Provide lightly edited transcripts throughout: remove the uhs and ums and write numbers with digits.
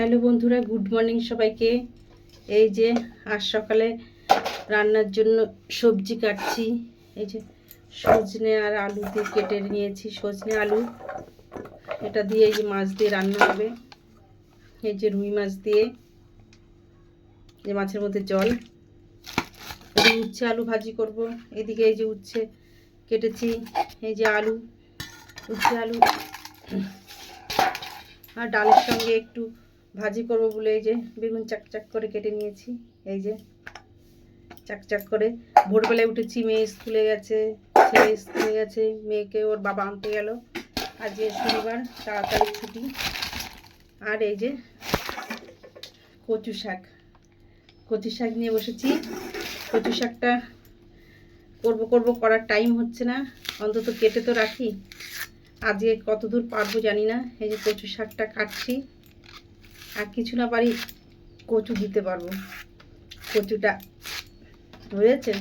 Hello বন্ধুরা, good morning সবাইকে। এই যে আজ সকালে রান্নার জন্য সবজি কাটছি। এই যে সজনে আর আলু দিয়ে কেটে নিয়েছি। সজনে আলু এটা দিয়ে এই যে মাছ দিয়ে রান্না হবে। এই যে রুই মাছ দিয়ে, যে মাছের মধ্যে জল। উচ্ছে আলু ভাজি করব। এদিকে এই যে উচ্ছে কেটেছি, এই যে আলু, উচ্ছে আলু আর ডালের সঙ্গে একটু ভাজি করব বলে এই যে বেগুন চাকচাক করে কেটে নিয়েছি। এই যে চাকচাক করে। ভোরবেলায় উঠেছি, মেয়ে স্কুলে গেছে, ছেলে স্কুলে গেছে, মেয়েকে ওর বাবা আনতে গেল। আজকে শনিবার, তাড়াতাড়ি ছুটি। আর এই যে কচু শাক, কচু শাক নিয়ে বসেছি। কচু শাকটা করব করার টাইম হচ্ছে না, অন্তত কেটে তো রাখি। আজকে কত দূর পারবো জানি না। এই যে কচু শাকটা কাটছি, আর কিছু না পারি কচু দিতে পারবো। কচুটা বুঝেছেন,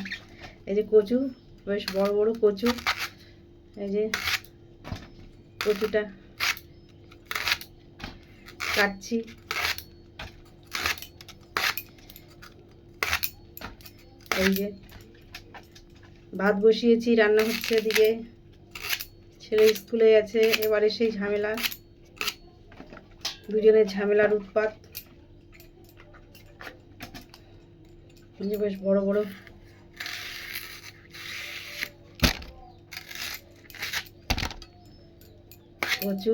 এই যে কচু, বেশ বড় বড় কচু। এই যে কচুটা কাটছি। এই যে ভাত বসিয়েছি, রান্না হচ্ছে। এদিকে ছেলে স্কুলে গেছে, এবারে সেই ঝামেলা, দুজনের ঝামেলার উৎপাত। বেশ বড় বড় কচু।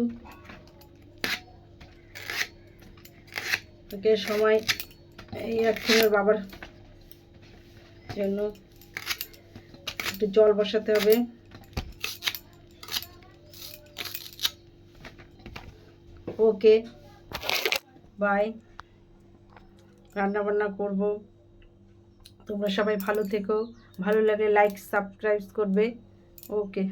ওকে সময় এই একদিনের বাবার জন্য একটু জল বসাতে হবে। Okay bye. রান্না বান্না করব। তোমরা সবাই ভালো থেকো, ভালো লাগলে লাইক সাবস্ক্রাইব করবে। ওকে।